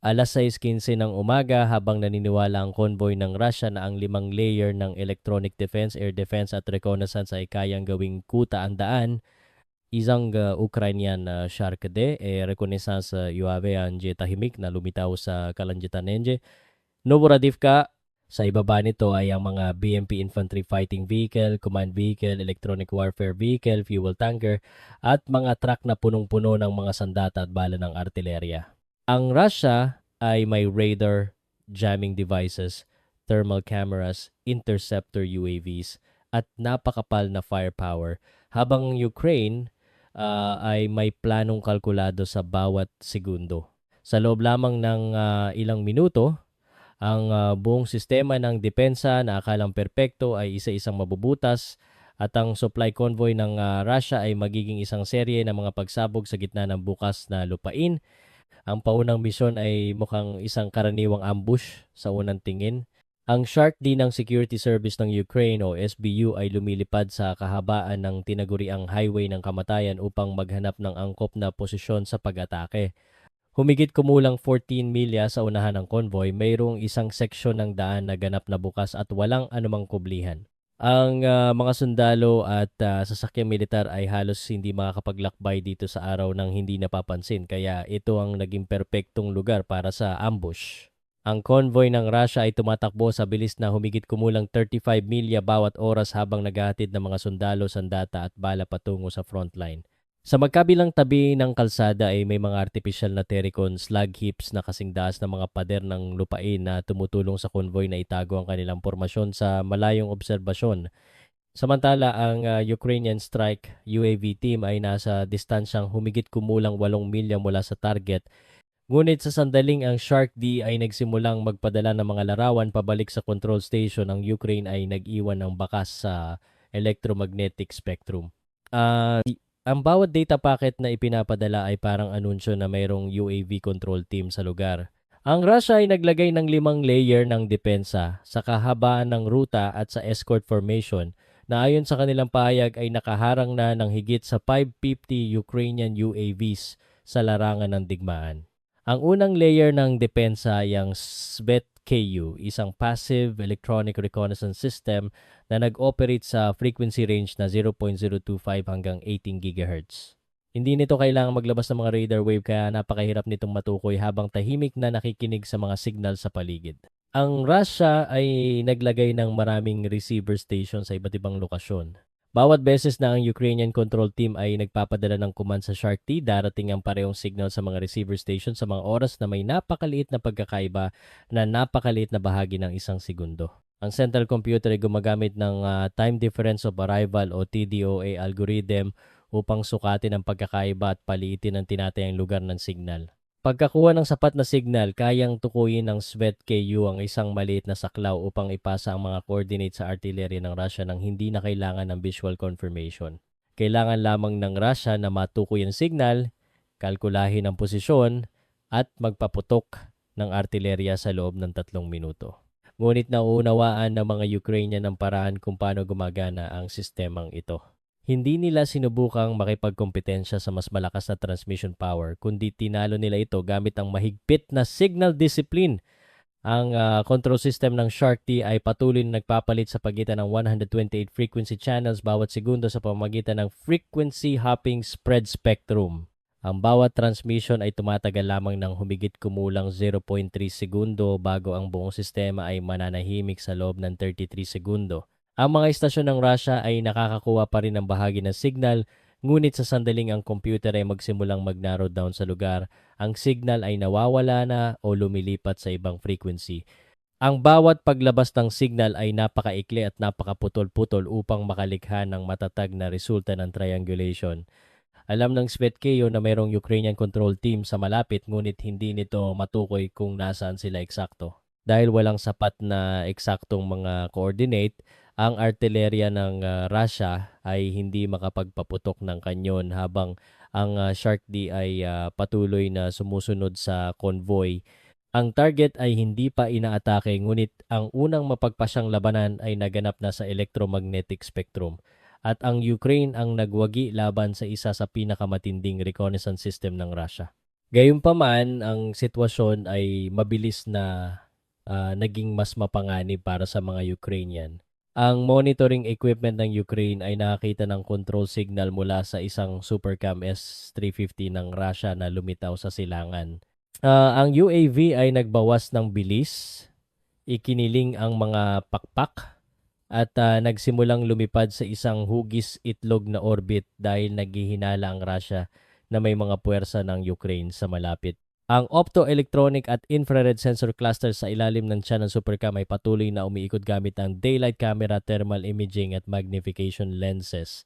6:15 ng umaga habang naniniwala ang convoy ng Russia na ang 5 layer ng electronic defense, air defense at reconnaissance ay kayang gawing kuta ang daan. Isang Ukrainian şarkıda rekonesans UAV tahimik na lumitaw sa kalangitan Nenje. Novoradivka, sa ibaba nito ay ang mga BMP Infantry Fighting Vehicle, Command Vehicle, Electronic Warfare Vehicle, Fuel Tanker, at mga truck na punong-puno ng mga sandata at bala ng artilerya. Ang Russia ay may radar, jamming devices, thermal cameras, interceptor UAVs, at napakapal na firepower, habang ang Ukraine ay may planong kalkulado sa bawat segundo. Sa loob lamang ng ilang minuto, ang buong sistema ng depensa na akalang perpekto ay isa-isang mabubutas at ang supply convoy ng Russia ay magiging isang serye ng mga pagsabog sa gitna ng bukas na lupain. Ang paunang misyon ay mukhang isang karaniwang ambush sa unang tingin. Ang Shark D ng Security Service ng Ukraine o SBU ay lumilipad sa kahabaan ng tinaguriang highway ng kamatayan upang maghanap ng angkop na posisyon sa pag-atake. Humigit kumulang 14 milya sa unahan ng convoy, mayroong isang seksyon ng daan na ganap na bukas at walang anumang kublihan. Ang mga sundalo at sasakyang militar ay halos hindi makakapaglakbay dito sa araw nang hindi napapansin, kaya ito ang naging perpektong lugar para sa ambush. Ang convoy ng Russia ay tumatakbo sa bilis na humigit kumulang 35 milya bawat oras habang naghahatid ng mga sundalo, sandata at bala patungo sa frontline. Sa magkabilang tabi ng kalsada ay may mga artificial na terracon slag heaps na kasing daas ng mga pader ng lupain na tumutulong sa convoy na itago ang kanilang pormasyon sa malayong obserbasyon. Samantala, ang Ukrainian strike UAV team ay nasa distansyang humigit kumulang 8 milya mula sa target. Ngunit sa sandaling ang Shark D ay nagsimulang magpadala ng mga larawan pabalik sa control station, ang Ukraine ay nag-iwan ng bakas sa electromagnetic spectrum. Ang bawat data packet na ipinapadala ay parang anunsyo na mayroong UAV control team sa lugar. Ang Russia ay naglagay ng 5 layer ng depensa sa kahabaan ng ruta at sa escort formation na ayon sa kanilang pahayag ay nakaharang na ng higit sa 550 Ukrainian UAVs sa larangan ng digmaan. Ang unang layer ng depensa ay ang SVET-KU, isang passive electronic reconnaissance system na nag-operate sa frequency range na 0.025 hanggang 18 GHz. Hindi nito kailangang maglabas ng mga radar wave kaya napakahirap nitong matukoy habang tahimik na nakikinig sa mga signal sa paligid. Ang Russia ay naglagay ng maraming receiver station sa iba't ibang lokasyon. Bawat beses na ang Ukrainian control team ay nagpapadala ng command sa Shark T, darating ang parehong signal sa mga receiver station sa mga oras na may napakaliit na pagkakaiba na napakaliit na bahagi ng isang segundo. Ang central computer ay gumagamit ng time difference of arrival o TDOA algorithm upang sukatin ang pagkakaiba at paliitin ang tinatayang lugar ng signal. Pagkakuha ng sapat na signal, kayang tukuyin ng SVET-KU ang isang maliit na saklaw upang ipasa ang mga coordinates sa artillery ng Russia nang hindi na kailangan ng visual confirmation. Kailangan lamang ng Russia na matukoy ang signal, kalkulahin ang posisyon, at magpaputok ng artillerya sa loob ng 3 minuto. Ngunit nauunawaan ng mga Ukrainian ang paraan kung paano gumagana ang sistemang ito. Hindi nila sinubukang makipagkompetensya sa mas malakas na transmission power, kundi tinalo nila ito gamit ang mahigpit na signal discipline. Ang control system ng Shark T ay patuloy na nagpapalit sa pagitan ng 128 frequency channels bawat segundo sa pamamagitan ng frequency hopping spread spectrum. Ang bawat transmission ay tumatagal lamang ng humigit kumulang 0.3 segundo bago ang buong sistema ay mananahimik sa loob ng 33 segundo. Ang mga istasyon ng Russia ay nakakakuha pa rin ng bahagi ng signal, ngunit sa sandaling ang computer ay magsimulang mag-narrow down sa lugar, ang signal ay nawawala na o lumilipat sa ibang frequency. Ang bawat paglabas ng signal ay napakaikli at napakaputol-putol upang makalikha ng matatag na resulta ng triangulation. Alam ng SVET-KU na mayroong Ukrainian control team sa malapit, ngunit hindi nito matukoy kung nasaan sila eksakto. Dahil walang sapat na eksaktong mga coordinate, ang artillerya ng Russia ay hindi makapagpaputok ng kanyon habang ang Shark D ay patuloy na sumusunod sa convoy. Ang target ay hindi pa inaatake, ngunit ang unang mapagpasyang labanan ay naganap na sa electromagnetic spectrum. At ang Ukraine ang nagwagi laban sa isa sa pinakamatinding reconnaissance system ng Russia. Gayunpaman, ang sitwasyon ay mabilis na naging mas mapanganib para sa mga Ukrainian. Ang monitoring equipment ng Ukraine ay nakakita ng control signal mula sa isang Supercam S-350 ng Russia na lumitaw sa silangan. Ang UAV ay nagbawas ng bilis, ikiniling ang mga pakpak, at nagsimulang lumipad sa isang hugis itlog na orbit dahil naghihinala ang Russia na may mga puwersa ng Ukraine sa malapit. Ang optoelectronic at infrared sensor cluster sa ilalim ng tiyan ng Supercam ay patuloy na umiikot gamit ang daylight camera, thermal imaging at magnification lenses.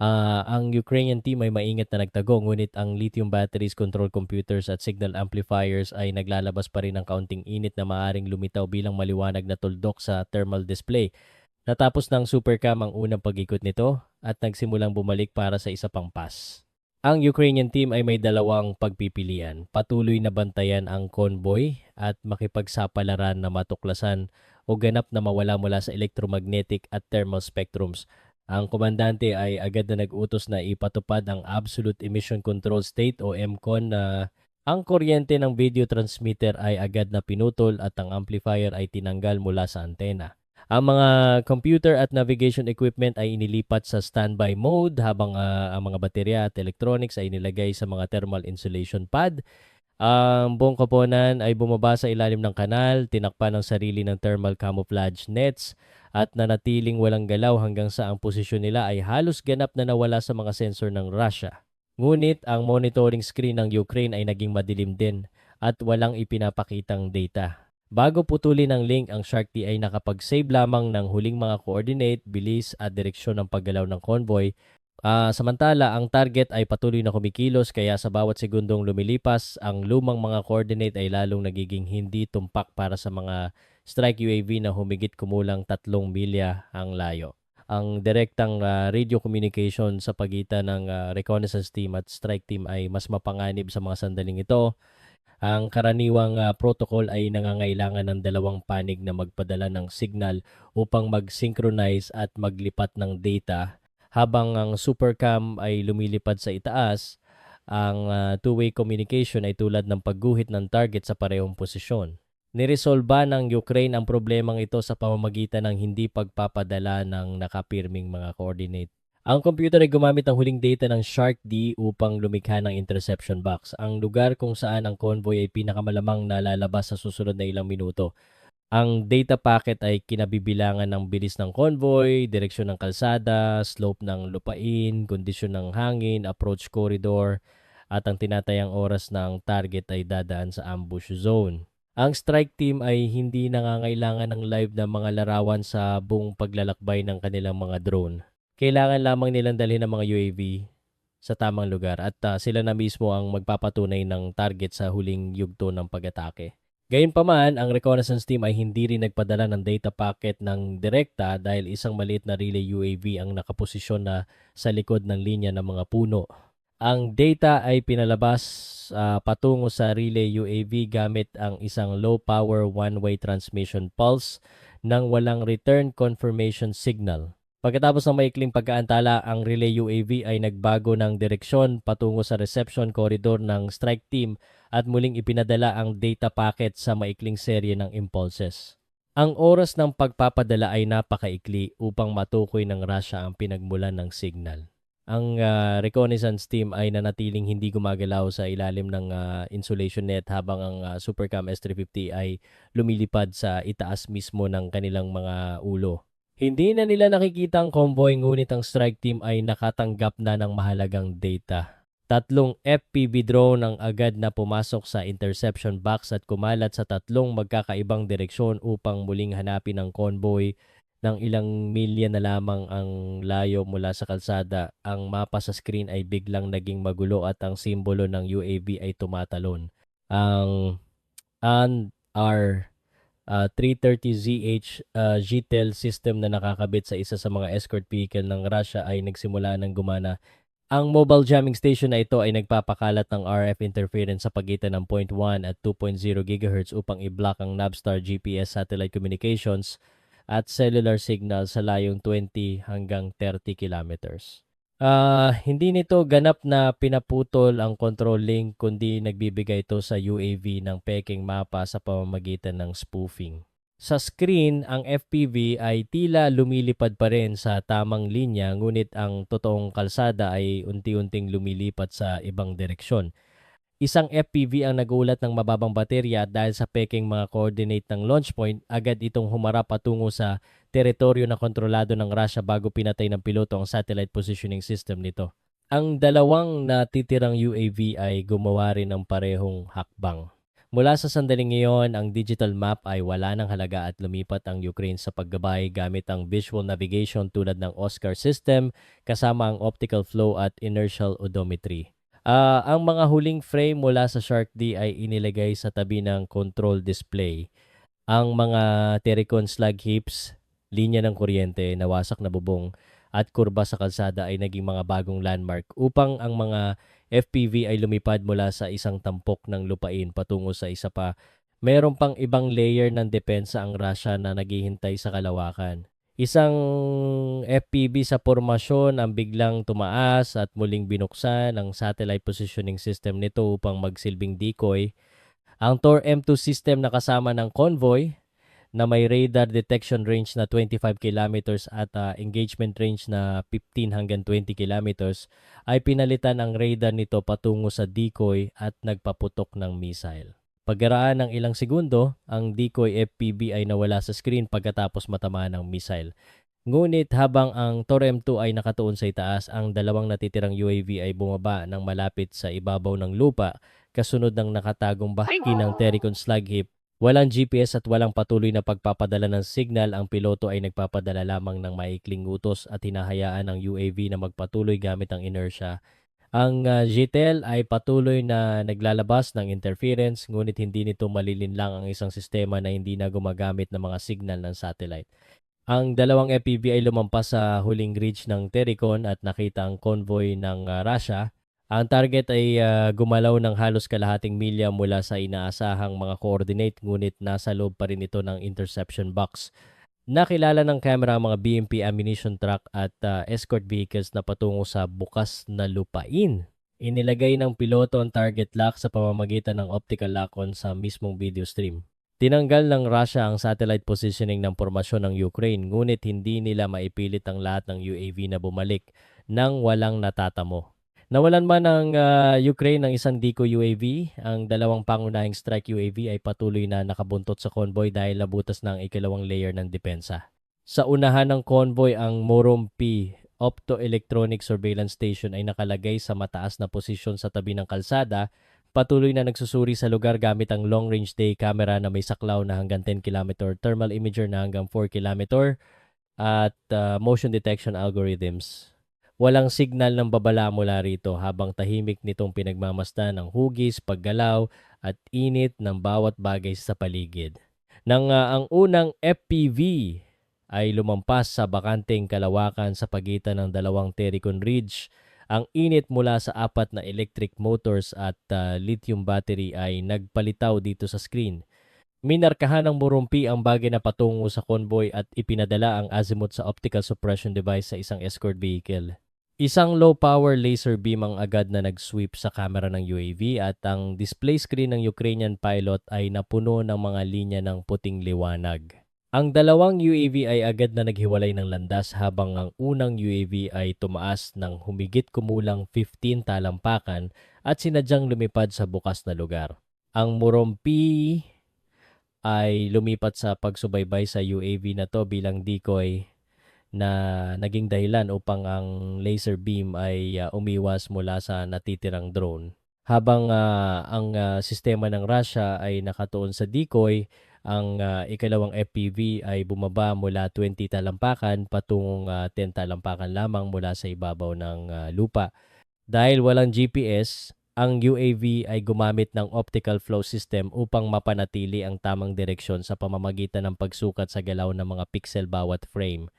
Ang Ukrainian team ay maingat na nagtago, ngunit ang lithium batteries, control computers at signal amplifiers ay naglalabas pa rin ng kaunting init na maaaring lumitaw bilang maliwanag na tuldok sa thermal display. Natapos ng Supercam ang unang pag-ikot nito at nagsimulang bumalik para sa isa pang pass. Ang Ukrainian team ay may dalawang pagpipilian: patuloy na bantayan ang convoy at makipagsapalaran na matuklasan o ganap na mawala mula sa electromagnetic at thermal spectrums. Ang komandante ay agad na nag-utos na ipatupad ang Absolute Emission Control State o MCON na ang kuryente ng video transmitter ay agad na pinutol at ang amplifier ay tinanggal mula sa antena. Ang mga computer at navigation equipment ay inilipat sa standby mode habang ang mga baterya at electronics ay inilagay sa mga thermal insulation pad. Ang buong koponan ay bumaba sa ilalim ng kanal, tinakpan ng sarili ng thermal camouflage nets at nanatiling walang galaw hanggang sa ang posisyon nila ay halos ganap na nawala sa mga sensor ng Russia. Ngunit ang monitoring screen ng Ukraine ay naging madilim din at walang ipinapakitang data. Bago putulin ang link, ang Shark-T ay nakapag-save lamang ng huling mga coordinate, bilis at direksyon ng paggalaw ng convoy. Samantala, ang target ay patuloy na kumikilos, kaya sa bawat segundong lumilipas, ang lumang mga coordinate ay lalong nagiging hindi tumpak para sa mga strike UAV na humigit kumulang 3 milya ang layo. Ang direktang radio communication sa pagitan ng reconnaissance team at strike team ay mas mapanganib sa mga sandaling ito. Ang karaniwang protocol ay nangangailangan ng dalawang panig na magpadala ng signal upang mag-synchronize at maglipat ng data. Habang ang Supercam ay lumilipad sa itaas, ang two-way communication ay tulad ng pagguhit ng target sa parehong posisyon. Niresolba ng Ukraine ang problemang ito sa pamamagitan ng hindi pagpapadala ng nakapirming mga coordinate. Ang computer ay gumamit ng huling data ng Shark-D upang lumikha ng interception box, ang lugar kung saan ang convoy ay pinakamalamang na lalabas sa susunod na ilang minuto. Ang data packet ay kinabibilangan ng bilis ng convoy, direksyon ng kalsada, slope ng lupain, kondisyon ng hangin, approach corridor, at ang tinatayang oras ng target ay dadaan sa ambush zone. Ang strike team ay hindi nangangailangan ng live na mga larawan sa buong paglalakbay ng kanilang mga drone. Kailangan lamang nilang dalhin ang mga UAV sa tamang lugar at sila na mismo ang magpapatunay ng target sa huling yugto ng pag-atake. Gayunpaman, ang reconnaissance team ay hindi rin nagpadala ng data packet ng direkta dahil isang maliit na relay UAV ang nakaposisyon na sa likod ng linya ng mga puno. Ang data ay pinalabas patungo sa relay UAV gamit ang isang low-power one-way transmission pulse nang walang return confirmation signal. Pagkatapos ng maikling pagkaantala, ang relay UAV ay nagbago ng direksyon patungo sa reception corridor ng strike team at muling ipinadala ang data packet sa maikling serye ng impulses. Ang oras ng pagpapadala ay napakaikli upang matukoy ng Russia ang pinagmulan ng signal. Ang reconnaissance team ay nanatiling hindi gumagalaw sa ilalim ng insulation net habang ang Supercam S-350 ay lumilipad sa itaas mismo ng kanilang mga ulo. Hindi na nila nakikita ang convoy, ngunit ang strike team ay nakatanggap na ng mahalagang data. 3 FPV drone ang agad na pumasok sa interception box at kumalat sa 3 magkakaibang direksyon upang muling hanapin ang convoy. Ng ilang milya na lamang ang layo mula sa kalsada, ang mapa sa screen ay biglang naging magulo at ang simbolo ng UAV ay tumatalon. Ang ANR 330ZH GTEL system na nakakabit sa isa sa mga escort vehicle ng Russia ay nagsimula ng gumana. Ang mobile jamming station na ito ay nagpapakalat ng RF interference sa pagitan ng 0.1 at 2.0 GHz upang i-block ang Navstar GPS satellite communications at cellular signal sa layong 20 hanggang 30 kilometers. Hindi nito ganap na pinaputol ang control link kundi nagbibigay ito sa UAV ng peking mapa sa pamamagitan ng spoofing. Sa screen, ang FPV ay tila lumilipad pa rin sa tamang linya ngunit ang totoong kalsada ay unti-unting lumilipat sa ibang direksyon. Isang FPV ang nagulat ng mababang baterya dahil sa peking mga coordinate ng launch point, agad itong humarap patungo sa teritoryo na kontrolado ng Russia bago pinatay ng piloto ang satellite positioning system nito. Ang dalawang natitirang UAV ay gumawa rin ng parehong hakbang. Mula sa sandaling iyon, ang digital map ay wala ng halaga at lumipat ang Ukraine sa paggabay gamit ang visual navigation tulad ng OSCAR system kasama ang optical flow at inertial odometry. Ang mga huling frame mula sa Shark D ay inilagay sa tabi ng control display. Ang mga Tericon slag heaps, linya ng kuryente, nawasak na bubong at kurba sa kalsada ay naging mga bagong landmark upang ang mga FPV ay lumipad mula sa isang tampok ng lupain patungo sa isa pa. Mayroon pang ibang layer ng depensa ang Russia na naghihintay sa kalawakan. Isang FPV sa formasyon ang biglang tumaas at muling binuksan ang satellite positioning system nito upang magsilbing decoy. Ang Tor M2 system na kasama ng convoy na may radar detection range na 25 kilometers at engagement range na 15 hanggang 20 kilometers ay pinalitan ang radar nito patungo sa decoy at nagpaputok ng missile. Pagkaraan ng ilang segundo, ang decoy FPV ay nawala sa screen pagkatapos matamaan ng missile. Ngunit habang ang Tor M2 ay nakatuon sa itaas, ang dalawang natitirang UAV ay bumaba ng malapit sa ibabaw ng lupa kasunod ng nakatagong bahagi ng Tericon slag heap. Walang GPS at walang patuloy na pagpapadala ng signal, ang piloto ay nagpapadala lamang ng maikling utos at hinahayaan ang UAV na magpatuloy gamit ang inertia. Ang JTEL ay patuloy na naglalabas ng interference ngunit hindi nito malilinlang ang isang sistema na hindi na gumagamit ng mga signal ng satellite. Ang dalawang FPV ay lumampas sa huling ridge ng Tericon at nakita ang convoy ng Russia. Ang target ay gumalaw ng halos kalahating milya mula sa inaasahang mga coordinate ngunit nasa loob pa rin ito ng interception box. Nakilala ng camera ang mga BMP ammunition truck at escort vehicles na patungo sa bukas na lupain. Inilagay ng piloto ang target lock sa pamamagitan ng optical lock-on sa mismong video stream. Tinanggal ng Russia ang satellite positioning ng formasyon ng Ukraine ngunit hindi nila maipilit ang lahat ng UAV na bumalik nang walang natatamo. Nawalan man ng Ukraine ng isang decoy UAV, ang dalawang pangunahing strike UAV ay patuloy na nakabuntot sa convoy dahil nabutas ng ikalawang layer ng depensa. Sa unahan ng convoy, ang Morompi Optoelectronic Surveillance Station ay nakalagay sa mataas na posisyon sa tabi ng kalsada, patuloy na nagsusuri sa lugar gamit ang long-range day camera na may saklaw na hanggang 10 km, thermal imager na hanggang 4 km, at motion detection algorithms. Walang signal ng babala mula rito habang tahimik nitong pinagmamasdan ng hugis, paggalaw at init ng bawat bagay sa paligid. Nang ang unang FPV ay lumampas sa bakanteng kalawakan sa pagitan ng dalawang Tericon Ridge, ang init mula sa apat na electric motors at lithium battery ay nagpalitaw dito sa screen. Minarkahan ng Morompi ang bagay na patungo sa convoy at ipinadala ang azimuth sa optical suppression device sa isang escort vehicle. Isang low-power laser beam ang agad na nag-sweep sa camera ng UAV at ang display screen ng Ukrainian pilot ay napuno ng mga linya ng puting liwanag. Ang dalawang UAV ay agad na naghiwalay ng landas habang ang unang UAV ay tumaas ng humigit kumulang 15 talampakan at sinadyang lumipad sa bukas na lugar. Ang Morompi ay lumipat sa pagsubaybay sa UAV na to bilang decoy na naging dahilan upang ang laser beam ay umiwas mula sa natitirang drone. Habang ang sistema ng Russia ay nakatuon sa decoy, ang ikalawang FPV ay bumaba mula 20 talampakan patungong 10 talampakan lamang mula sa ibabaw ng lupa. Dahil walang GPS, ang UAV ay gumamit ng optical flow system upang mapanatili ang tamang direksyon sa pamamagitan ng pagsukat sa galaw ng mga pixel bawat frame.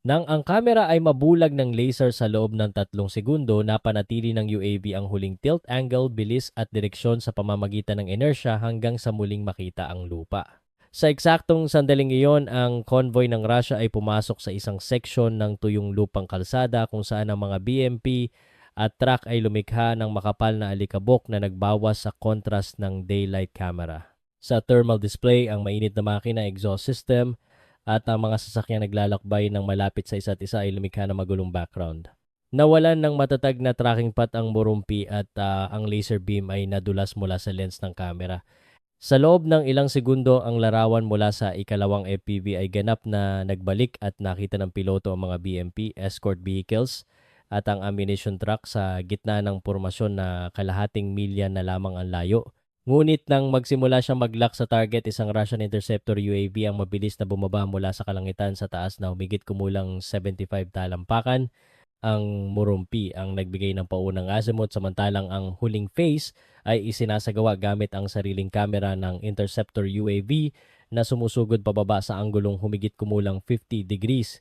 Nang ang kamera ay mabulag ng laser sa loob ng 3 segundo, napanatili ng UAV ang huling tilt angle, bilis at direksyon sa pamamagitan ng inertia hanggang sa muling makita ang lupa. Sa eksaktong sandaling iyon, ang convoy ng Russia ay pumasok sa isang seksyon ng tuyong lupang kalsada kung saan ang mga BMP at truck ay lumikha ng makapal na alikabok na nagbawas sa contrast ng daylight camera. Sa thermal display, ang mainit na makina, exhaust system, at ang mga sasakyang naglalakbay ng malapit sa isa't isa ay lumikha ng magulong background. Nawalan ng matatag na tracking path ang Morumpi at ang laser beam ay nadulas mula sa lens ng camera. Sa loob ng ilang segundo, ang larawan mula sa ikalawang FPV ay ganap na nagbalik at nakita ng piloto ang mga BMP, escort vehicles, at ang ammunition truck sa gitna ng pormasyon na kalahating milya na lamang ang layo. Ngunit nang magsimula siyang mag-lock sa target, isang Russian interceptor UAV ang mabilis na bumaba mula sa kalangitan sa taas na humigit kumulang 75 talampakan. Ang Morumpi ang nagbigay ng paunang azimuth samantalang ang huling phase ay isinasagawa gamit ang sariling kamera ng interceptor UAV na sumusugod pababa sa anggulong humigit kumulang 50 degrees.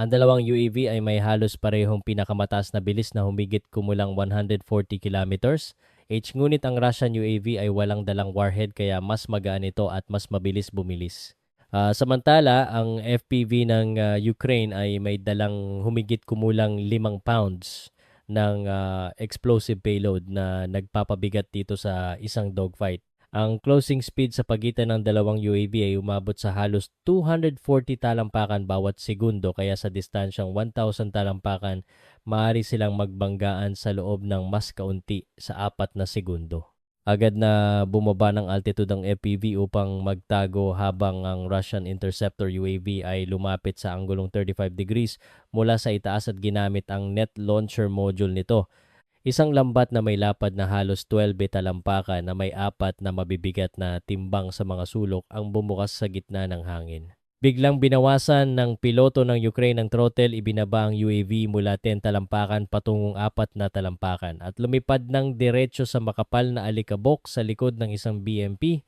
Ang dalawang UAV ay may halos parehong pinakamataas na bilis na humigit kumulang 140 kilometers h, ngunit ang Russian UAV ay walang dalang warhead kaya mas magaan ito at mas mabilis bumilis. Samantala, ang FPV ng Ukraine ay may dalang humigit kumulang 5 pounds ng explosive payload na nagpapabigat dito sa isang dogfight. Ang closing speed sa pagitan ng dalawang UAV ay umabot sa halos 240 talampakan bawat segundo kaya sa distansyang 1,000 talampakan, maaari silang magbanggaan sa loob ng mas kaunti sa 4 na segundo. Agad na bumaba ng altitude ang FPV upang magtago habang ang Russian interceptor UAV ay lumapit sa anggulong 35 degrees mula sa itaas at ginamit ang net launcher module nito. Isang lambat na may lapad na halos 12 talampakan na may 4 na mabibigat na timbang sa mga sulok ang bumukas sa gitna ng hangin. Biglang binawasan ng piloto ng Ukraine ang throttle, ibinaba ang UAV mula 10 talampakan patungong 4 na talampakan at lumipad ng diretso sa makapal na alikabok sa likod ng isang BMP.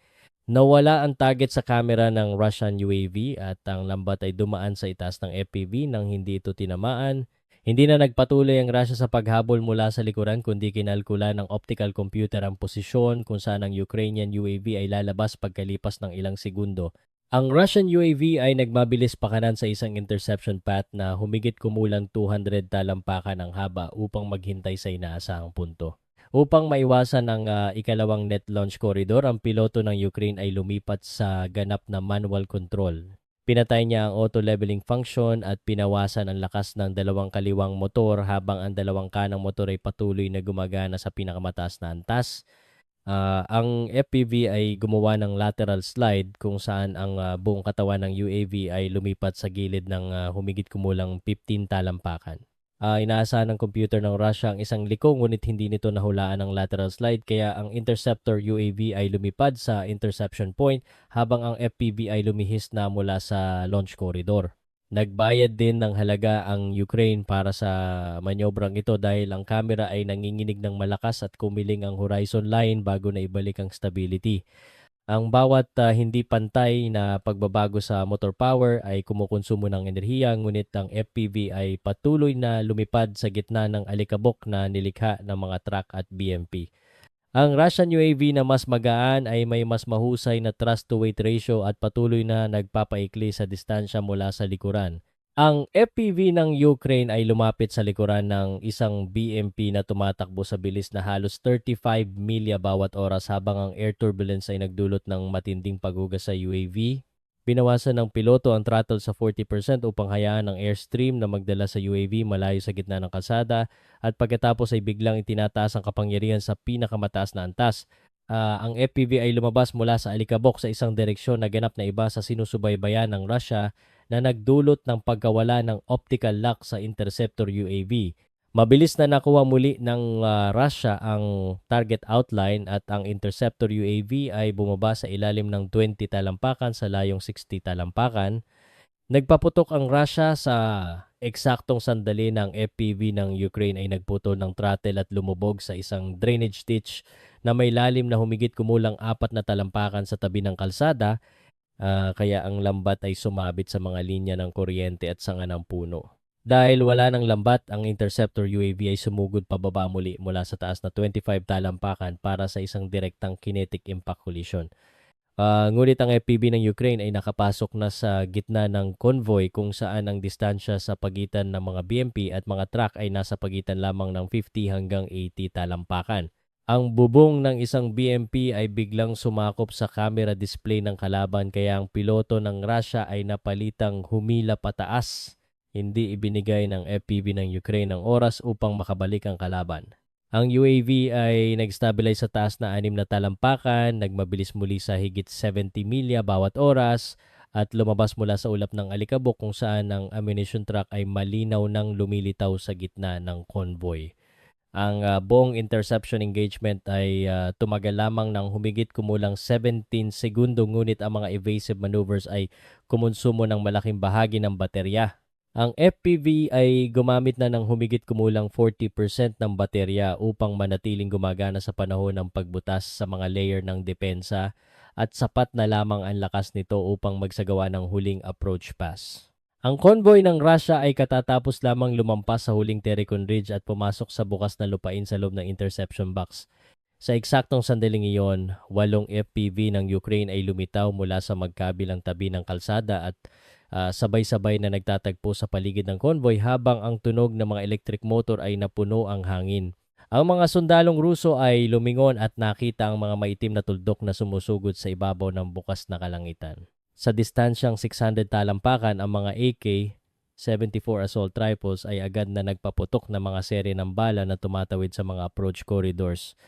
Nawala ang target sa kamera ng Russian UAV at ang lambat ay dumaan sa itaas ng FPV nang hindi ito tinamaan. Hindi na nagpatuloy ang Russia sa paghabol mula sa likuran kundi kinalkula ng optical computer ang posisyon kung saan ang Ukrainian UAV ay lalabas pagkalipas ng ilang segundo. Ang Russian UAV ay nagmabilis pakanan sa isang interception path na humigit kumulang 200 talampakan ang haba upang maghintay sa inaasahang punto. Upang maiwasan ang ikalawang net launch corridor, ang piloto ng Ukraine ay lumipat sa ganap na manual control. Pinatay niya ang auto-leveling function at pinawasan ang lakas ng dalawang kaliwang motor habang ang dalawang kanang motor ay patuloy na gumagana sa pinakamataas na antas. Ang FPV ay gumawa ng lateral slide kung saan ang buong katawan ng UAV ay lumipat sa gilid ng humigit kumulang 15 talampakan. Inaasahan ng computer ng Russia ang isang liko ngunit hindi nito nahulaan ang lateral slide kaya ang interceptor UAV ay lumipad sa interception point habang ang FPV ay lumihis na mula sa launch corridor. Nagbayad din ng halaga ang Ukraine para sa manyobrang ito dahil ang kamera ay nanginginig ng malakas at kumiling ang horizon line bago na ibalik ang stability. Ang bawat hindi pantay na pagbabago sa motor power ay kumukonsumo ng enerhiya ngunit ang FPV ay patuloy na lumipad sa gitna ng alikabok na nilikha ng mga truck at BMP. Ang Russian UAV na mas magaan ay may mas mahusay na thrust-to-weight ratio at patuloy na nagpapaikli sa distansya mula sa likuran. Ang FPV ng Ukraine ay lumapit sa likuran ng isang BMP na tumatakbo sa bilis na halos 35 milya bawat oras habang ang air turbulence ay nagdulot ng matinding paghugas sa UAV. Binawasan ng piloto ang throttle sa 40% upang hayaan ang airstream na magdala sa UAV malayo sa gitna ng kalsada at pagkatapos ay biglang itinataas ang kapangyarihan sa pinakamataas na antas. Ang FPV ay lumabas mula sa alikabok sa isang direksyon na ganap na iba sa sinusubaybayan ng Russia na nagdulot ng pagkawala ng optical lock sa interceptor UAV. Mabilis na nakuha muli ng Russia ang target outline at ang interceptor UAV ay bumaba sa ilalim ng 20 talampakan sa layong 60 talampakan. Nagpaputok ang Russia sa eksaktong sandali ng FPV ng Ukraine ay nagputol ng throttle at lumubog sa isang drainage ditch na may lalim na humigit kumulang 4 na talampakan sa tabi ng kalsada, kaya ang lambat ay sumabit sa mga linya ng kuryente at sanga ng puno. Dahil wala ng lambat, ang interceptor UAV ay sumugod pababa muli mula sa taas na 25 talampakan para sa isang direktang kinetic impact collision. Ngunit ang FPV ng Ukraine ay nakapasok na sa gitna ng convoy kung saan ang distansya sa pagitan ng mga BMP at mga truck ay nasa pagitan lamang ng 50 hanggang 80 talampakan. Ang bubong ng isang BMP ay biglang sumakop sa camera display ng kalaban kaya ang piloto ng Russia ay napalitang humila pataas. Hindi ibinigay ng FPV ng Ukraine ang oras upang makabalik ang kalaban. Ang UAV ay nag-stabilize sa taas na 6 na talampakan, nagmabilis muli sa higit 70 milya bawat oras, at lumabas mula sa ulap ng alikabok kung saan ang ammunition truck ay malinaw nang lumilitaw sa gitna ng convoy. Ang buong interception engagement ay tumagal lamang ng humigit kumulang 17 segundo ngunit ang mga evasive maneuvers ay kumonsumo ng malaking bahagi ng baterya. Ang FPV ay gumamit na ng humigit kumulang 40% ng baterya upang manatiling gumagana sa panahon ng pagbutas sa mga layer ng depensa at sapat na lamang ang lakas nito upang magsagawa ng huling approach pass. Ang convoy ng Russia ay katatapos lamang lumampas sa huling Tericon Ridge at pumasok sa bukas na lupain sa loob ng interception box. Sa eksaktong sandaling iyon, 8 FPV ng Ukraine ay lumitaw mula sa magkabilang tabi ng kalsada at sabay-sabay na nagtatagpo sa paligid ng convoy habang ang tunog ng mga electric motor ay napuno ang hangin. Ang mga sundalong Ruso ay lumingon at nakita ang mga maitim na tuldok na sumusugod sa ibabaw ng bukas na kalangitan. Sa distansyang 600 talampakan, ang mga AK-74 assault rifles ay agad na nagpaputok ng mga serye ng bala na tumatawid sa mga approach corridors.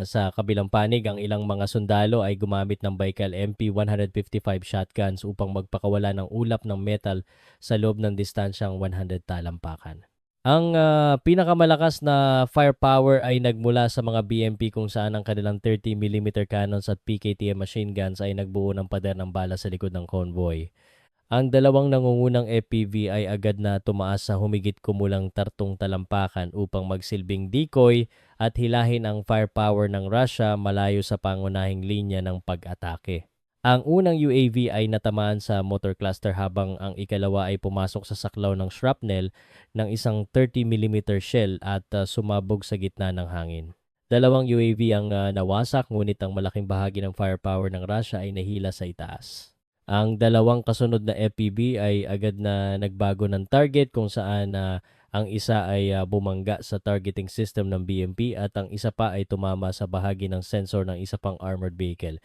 Sa kabilang panig, ang ilang mga sundalo ay gumamit ng Baikal MP-155 shotguns upang magpakawala ng ulap ng metal sa loob ng distansyang 100 talampakan. Ang pinakamalakas na firepower ay nagmula sa mga BMP kung saan ang kanilang 30mm cannons at PKTM machine guns ay nagbuo ng pader ng bala sa likod ng convoy. Ang dalawang nangungunang FPV ay agad na tumaas sa humigit kumulang 30 talampakan upang magsilbing decoy at hilahin ang firepower ng Russia malayo sa pangunahing linya ng pag-atake. Ang unang UAV ay natamaan sa motor cluster habang ang ikalawa ay pumasok sa saklaw ng shrapnel ng isang 30mm shell at sumabog sa gitna ng hangin. Dalawang UAV ang nawasak ngunit ang malaking bahagi ng firepower ng Russia ay nahila sa itaas. Ang dalawang kasunod na FPV ay agad na nagbago ng target kung saan ang isa ay bumangga sa targeting system ng BMP at ang isa pa ay tumama sa bahagi ng sensor ng isa pang armored vehicle.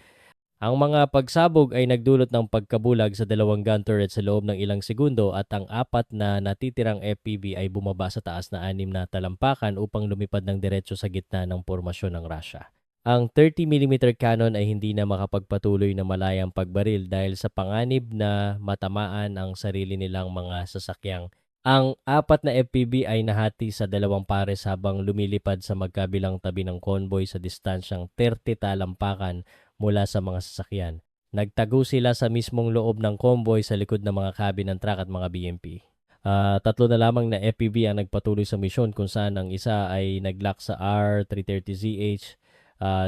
Ang mga pagsabog ay nagdulot ng pagkabulag sa dalawang gun turret sa loob ng ilang segundo at ang apat na natitirang FPV ay bumaba sa taas na 6 na talampakan upang lumipad ng diretso sa gitna ng pormasyon ng Russia. Ang 30mm cannon ay hindi na makapagpatuloy na malayang pagbaril dahil sa panganib na matamaan ang sarili nilang mga sasakyang. Ang apat na FPV ay nahati sa dalawang pares habang lumilipad sa magkabilang tabi ng convoy sa distansyang 30 talampakan mula sa mga sasakyan. Nagtago sila sa mismong loob ng convoy sa likod ng mga cabin ng truck at mga BMP. Tatlo na lamang na FPV ang nagpatuloy sa misyon kung saan ang isa ay naglock sa R330ZH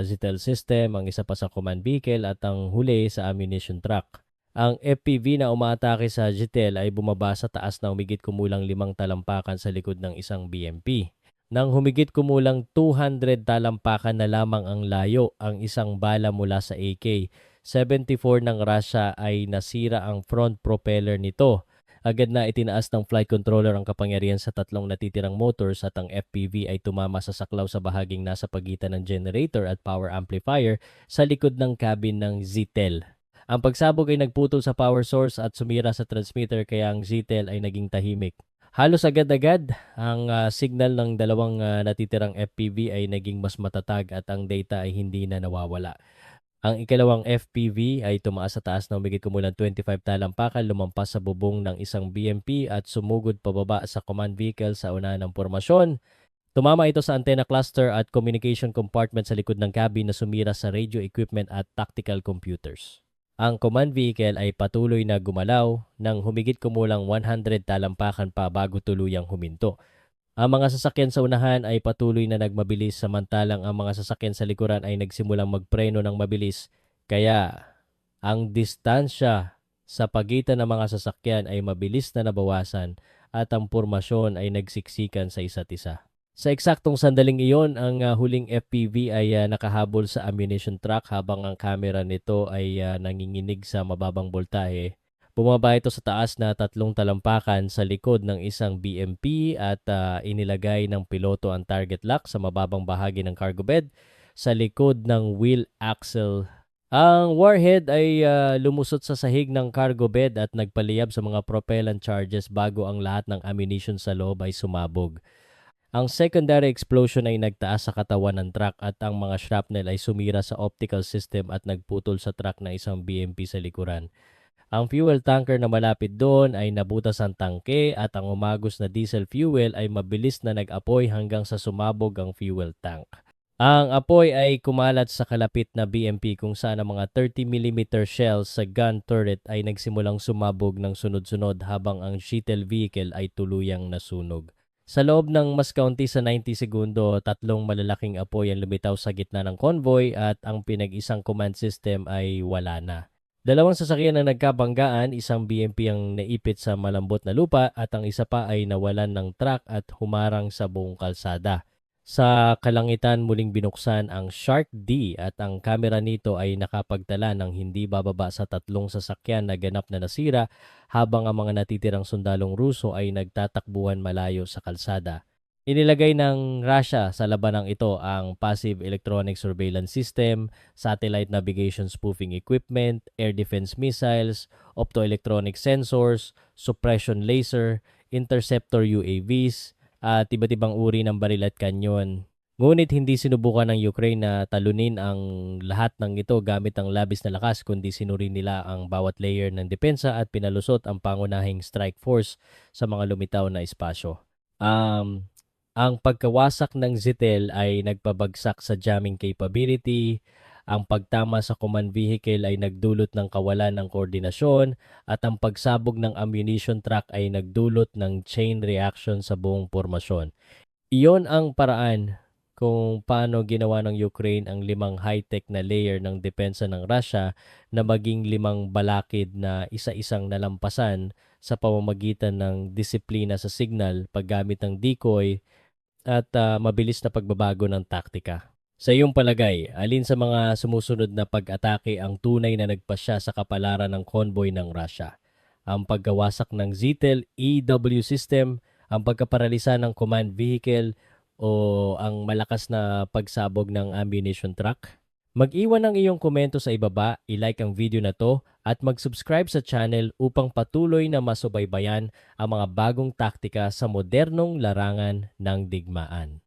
Zytel system, ang isa pa sa command vehicle at ang huli sa ammunition truck. Ang FPV na umaatake sa Zytel ay bumaba sa taas na humigit kumulang 5 talampakan sa likod ng isang BMP. Nang humigit kumulang 200 talampakan na lamang ang layo, ang isang bala mula sa AK-74 ng Russia ay nasira ang front propeller nito. Agad na itinaas ng flight controller ang kapangyarihan sa tatlong natitirang motors at ang FPV ay tumama sa saklaw sa bahaging nasa pagitan ng generator at power amplifier sa likod ng cabin ng Zytel. Ang pagsabog ay nagputol sa power source at sumira sa transmitter kaya ang Zytel ay naging tahimik. Halos agad-agad, ang signal ng dalawang natitirang FPV ay naging mas matatag at ang data ay hindi na nawawala. Ang ikalawang FPV ay tumaas sa taas na humigit kumulang 25 talampakan, lumampas sa bubong ng isang BMP at sumugod pababa sa command vehicle sa unahan ng pormasyon. Tumama ito sa antenna cluster at communication compartment sa likod ng cabin na sumira sa radio equipment at tactical computers. Ang command vehicle ay patuloy na gumalaw ng humigit kumulang 100 talampakan pa bago tuluyang huminto. Ang mga sasakyan sa unahan ay patuloy na nagmabilis samantalang ang mga sasakyan sa likuran ay nagsimulang magpreno ng mabilis. Kaya ang distansya sa pagitan ng mga sasakyan ay mabilis na nabawasan at ang pormasyon ay nagsiksikan sa isa't isa. Sa eksaktong sandaling iyon, ang huling FPV ay nakahabol sa ammunition truck habang ang kamera nito ay nanginginig sa mababang boltahe. Bumaba ito sa taas na 3 talampakan sa likod ng isang BMP at inilagay ng piloto ang target lock sa mababang bahagi ng cargo bed sa likod ng wheel axle. Ang warhead ay lumusot sa sahig ng cargo bed at nagpaliyab sa mga propellant charges bago ang lahat ng ammunition sa loob ay sumabog. Ang secondary explosion ay nagtaas sa katawan ng truck at ang mga shrapnel ay sumira sa optical system at nagputol sa truck na isang BMP sa likuran. Ang fuel tanker na malapit doon ay nabutas ang tangke at ang umagos na diesel fuel ay mabilis na nag-apoy hanggang sa sumabog ang fuel tank. Ang apoy ay kumalat sa kalapit na BMP kung saan ang mga 30mm shells sa gun turret ay nagsimulang sumabog ng sunod-sunod habang ang shuttle vehicle ay tuluyang nasunog. Sa loob ng mas kaunti sa 90 segundo, 3 malalaking apoy ang lumitaw sa gitna ng convoy at ang pinag-isang command system ay wala na. 2 sasakyan ang nagkabanggaan, isang BMP ang naipit sa malambot na lupa at ang isa pa ay nawalan ng truck at humarang sa buong kalsada. Sa kalangitan muling binuksan ang Shark D at ang kamera nito ay nakapagtala ng hindi bababa sa 3 sasakyan na ganap na nasira habang ang mga natitirang sundalong Ruso ay nagtatakbuhan malayo sa kalsada. Inilagay ng Russia sa labanang ito ang Passive Electronic Surveillance System, Satellite Navigation Spoofing Equipment, Air Defense Missiles, Optoelectronic Sensors, Suppression Laser, Interceptor UAVs, at iba't ibang uri ng baril at kanyon. Ngunit hindi sinubukan ng Ukraine na talunin ang lahat ng ito gamit ang labis na lakas kundi sinuri nila ang bawat layer ng depensa at pinalusot ang pangunahing strike force sa mga lumitaw na espasyo. Ang pagkawasak ng Zytel ay nagpabagsak sa jamming capability, ang pagtama sa command vehicle ay nagdulot ng kawalan ng koordinasyon at ang pagsabog ng ammunition truck ay nagdulot ng chain reaction sa buong pormasyon. Iyon ang paraan kung paano ginawa ng Ukraine ang 5 high-tech na layer ng depensa ng Russia na maging 5 balakid na isa-isang nalampasan sa pamamagitan ng disiplina sa signal, paggamit ng decoy, at mabilis na pagbabago ng taktika. Sa iyong palagay, alin sa mga sumusunod na pag-atake ang tunay na nagpasya sa kapalaran ng convoy ng Russia? Ang paggawasak ng Zytel EW system, ang pagkaparalisa ng command vehicle, o ang malakas na pagsabog ng ammunition truck? Mag-iwan ng iyong komento sa ibaba, i-like ang video na to at mag-subscribe sa channel upang patuloy na masubaybayan ang mga bagong taktika sa modernong larangan ng digmaan.